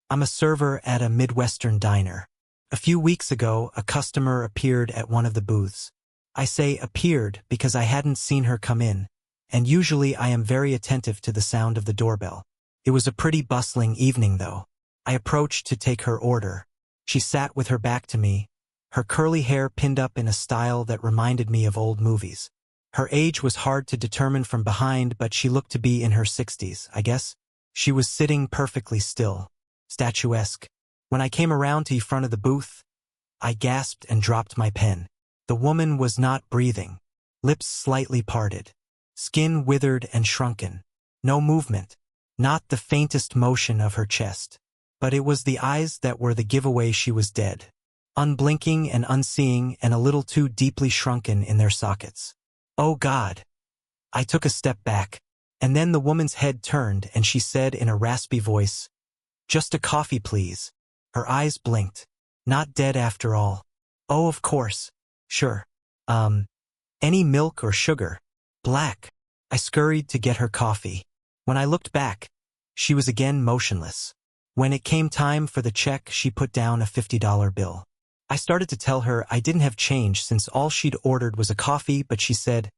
I'm a server at a Midwestern diner. A few weeks ago, a customer appeared at one of the booths. I say appeared because I hadn't seen her come in, and usually I am very attentive to the sound of the doorbell. It was a pretty bustling evening, though. I approached to take her order. She sat with her back to me, her curly hair pinned up in a style that reminded me of old movies. Her age was hard to determine from behind, but she looked to be in her 60s, I guess. She was sitting perfectly still, statuesque. When I came around to the front of the booth, I gasped and dropped my pen. The woman was not breathing, lips slightly parted, skin withered and shrunken. No movement, not the faintest motion of her chest. But it was the eyes that were the giveaway she was dead. Unblinking and unseeing and a little too deeply shrunken in their sockets. Oh God! I took a step back, and then the woman's head turned and she said in a raspy voice, "Just a coffee, please." Her eyes blinked. Not dead after all. Oh, of course. Sure. Any milk or sugar? Black. I scurried to get her coffee. When I looked back, she was again motionless. When it came time for the check, she put down a $50 bill. I started to tell her I didn't have change since all she'd ordered was a coffee, but she said,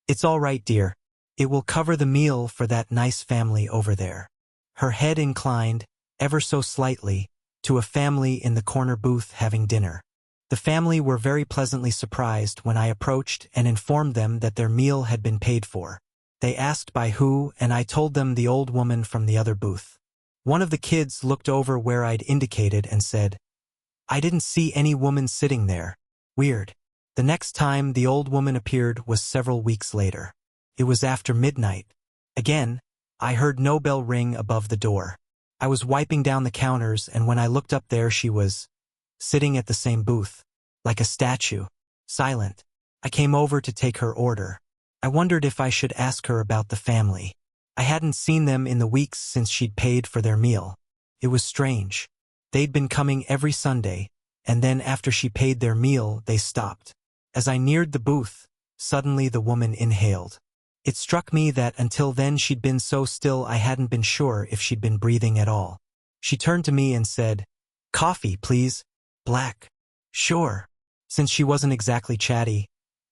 "It's all right, dear. It will cover the meal for that nice family over there." Her head inclined, ever so slightly, to a family in the corner booth having dinner. The family were very pleasantly surprised when I approached and informed them that their meal had been paid for. They asked by who, and I told them the old woman from the other booth. One of the kids looked over where I'd indicated and said, "I didn't see any woman sitting there. Weird." The next time the old woman appeared was several weeks later. It was after midnight. Again, I heard no bell ring above the door. I was wiping down the counters, and when I looked up there she was sitting at the same booth, like a statue, silent. I came over to take her order. I wondered if I should ask her about the family. I hadn't seen them in the weeks since she'd paid for their meal. It was strange. They'd been coming every Sunday, and then after she paid their meal, they stopped. As I neared the booth, suddenly the woman inhaled. It struck me that until then she'd been so still I hadn't been sure if she'd been breathing at all. She turned to me and said, "Coffee, please. Black." Sure. Since she wasn't exactly chatty,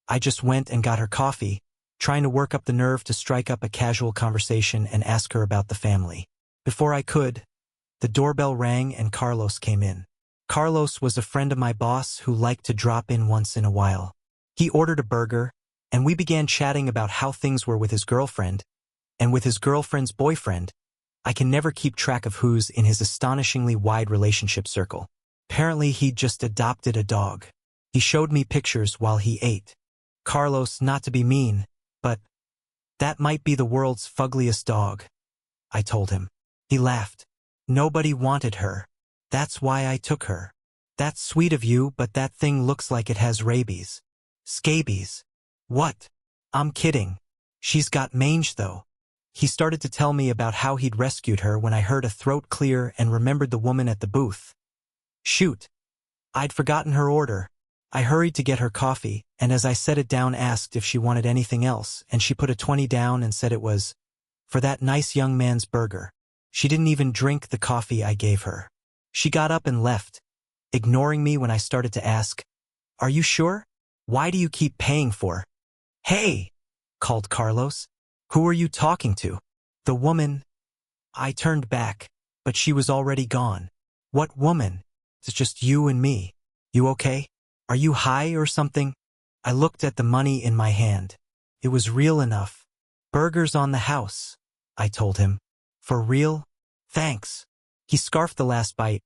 I just went and got her coffee, trying to work up the nerve to strike up a casual conversation and ask her about the family. Before I could, the doorbell rang and Carlos came in. Carlos was a friend of my boss who liked to drop in once in a while. He ordered a burger, and we began chatting about how things were with his girlfriend, and with his girlfriend's boyfriend. I can never keep track of who's in his astonishingly wide relationship circle. Apparently he'd just adopted a dog. He showed me pictures while he ate. Carlos, not to be mean, but that might be the world's fuggliest dog, I told him. He laughed. Nobody wanted her. That's why I took her. That's sweet of you, but that thing looks like it has rabies. Scabies. What? I'm kidding. She's got mange, though. He started to tell me about how he'd rescued her when I heard a throat clear and remembered the woman at the booth. Shoot. I'd forgotten her order. I hurried to get her coffee, and as I set it down asked if she wanted anything else, and she put a 20 down and said it was for that nice young man's burger. She didn't even drink the coffee I gave her. She got up and left, ignoring me when I started to ask, "Are you sure? Why do you keep paying for?" "Hey!" called Carlos. "Who are you talking to?" "The woman." I turned back, but she was already gone. "What woman? It's just you and me. You okay? Are you high or something?" I looked at the money in my hand. It was real enough. "Burgers on the house," I told him. "For real? Thanks." He scarfed the last bite,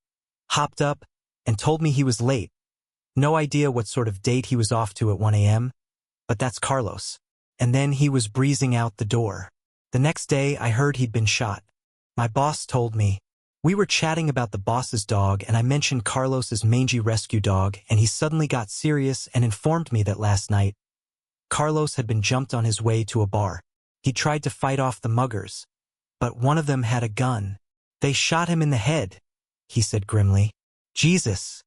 hopped up, and told me he was late. No idea what sort of date he was off to at 1 a.m., but that's Carlos. And then he was breezing out the door. The next day I heard he'd been shot. My boss told me. We were chatting about the boss's dog, and I mentioned Carlos's mangy rescue dog, and he suddenly got serious and informed me that last night, Carlos had been jumped on his way to a bar. He tried to fight off the muggers, but one of them had a gun. "They shot him in the head," he said grimly. "Jesus,"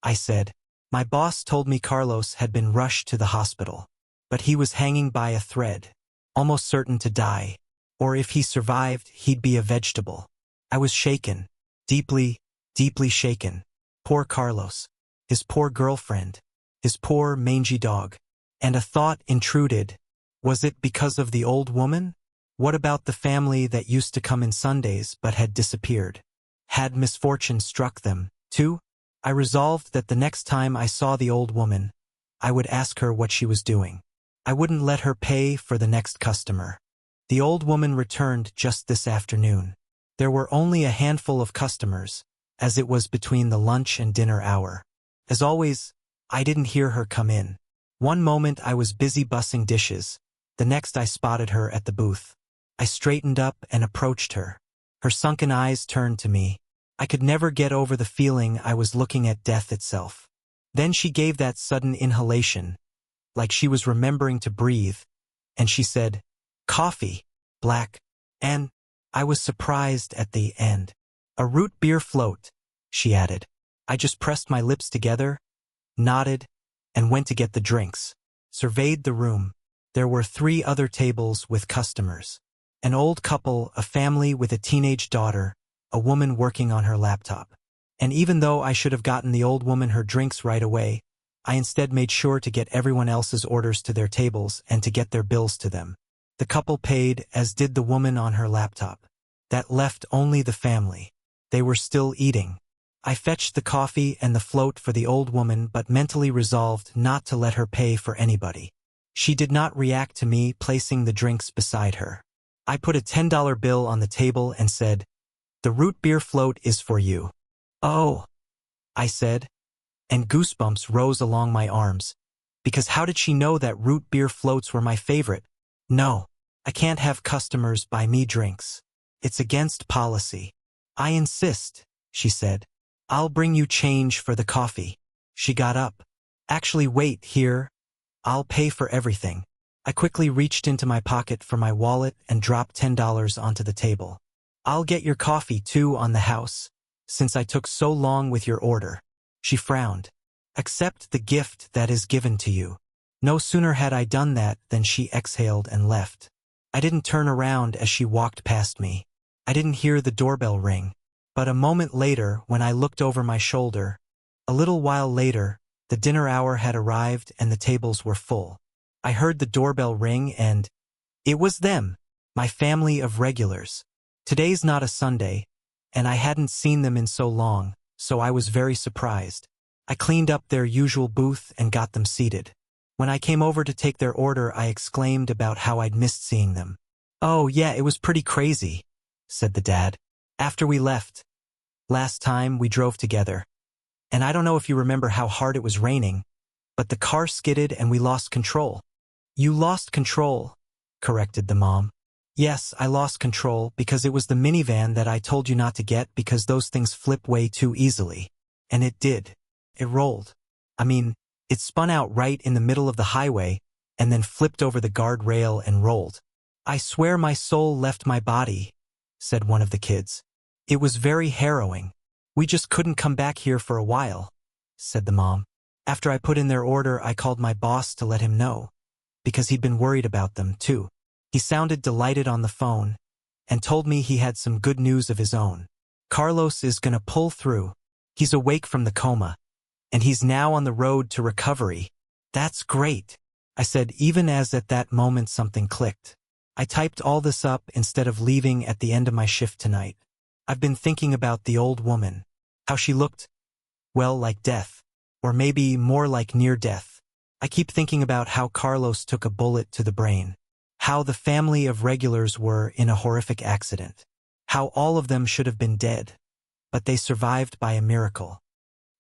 I said. My boss told me Carlos had been rushed to the hospital, but he was hanging by a thread, almost certain to die, or if he survived, he'd be a vegetable. I was shaken, deeply, deeply shaken. Poor Carlos. His poor girlfriend. His poor mangy dog. And a thought intruded. Was it because of the old woman? What about the family that used to come in Sundays but had disappeared? Had misfortune struck them, too? I resolved that the next time I saw the old woman, I would ask her what she was doing. I wouldn't let her pay for the next customer. The old woman returned just this afternoon. There were only a handful of customers, as it was between the lunch and dinner hour. As always, I didn't hear her come in. One moment I was busy bussing dishes, the next I spotted her at the booth. I straightened up and approached her. Her sunken eyes turned to me. I could never get over the feeling I was looking at death itself. Then she gave that sudden inhalation, like she was remembering to breathe, and she said, "Coffee, black," and I was surprised at the end. "A root beer float," she added. I just pressed my lips together, nodded, and went to get the drinks. Surveyed the room. There were 3 other tables with customers. An old couple, a family with a teenage daughter, a woman working on her laptop. And even though I should have gotten the old woman her drinks right away, I instead made sure to get everyone else's orders to their tables and to get their bills to them. The couple paid, as did the woman on her laptop. That left only the family. They were still eating. I fetched the coffee and the float for the old woman but mentally resolved not to let her pay for anybody. She did not react to me placing the drinks beside her. I put a $10 bill on the table and said, "The root beer float is for you." "Oh," I said, and goosebumps rose along my arms, because how did she know that root beer floats were my favorite? "No, I can't have customers buy me drinks. It's against policy." "I insist," she said. "I'll bring you change for the coffee." She got up. "Actually, wait, here. I'll pay for everything." I quickly reached into my pocket for my wallet and dropped $10 onto the table. "I'll get your coffee, too, on the house, since I took so long with your order." She frowned. "Accept the gift that is given to you." No sooner had I done that than she exhaled and left. I didn't turn around as she walked past me. I didn't hear the doorbell ring. But a moment later, when I looked over my shoulder, a little while later, the dinner hour had arrived and the tables were full. I heard the doorbell ring and it was them, my family of regulars. Today's not a Sunday, and I hadn't seen them in so long, so I was very surprised. I cleaned up their usual booth and got them seated. When I came over to take their order, I exclaimed about how I'd missed seeing them. "Oh yeah, it was pretty crazy," said the dad. "After we left last time, we drove together. And I don't know if you remember how hard it was raining, but the car skidded and we lost control." "You lost control," corrected the mom. "Yes, I lost control because it was the minivan that I told you not to get because those things flip way too easily. And it did. It rolled. I mean, it spun out right in the middle of the highway and then flipped over the guardrail and rolled. I swear my soul left my body," said one of the kids. "It was very harrowing. We just couldn't come back here for a while," said the mom. After I put in their order, I called my boss to let him know, because he'd been worried about them, too. He sounded delighted on the phone and told me he had some good news of his own. Carlos is gonna pull through. He's awake from the coma, and he's now on the road to recovery. "That's great," I said, even as at that moment something clicked. I typed all this up instead of leaving at the end of my shift tonight. I've been thinking about the old woman, how she looked, well, like death, or maybe more like near death. I keep thinking about how Carlos took a bullet to the brain, how the family of regulars were in a horrific accident, how all of them should have been dead, but they survived by a miracle.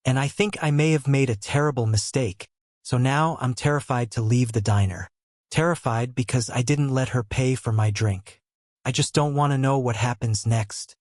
And I think I may have made a terrible mistake, so now I'm terrified to leave the diner. Terrified because I didn't let her pay for my drink. I just don't want to know what happens next.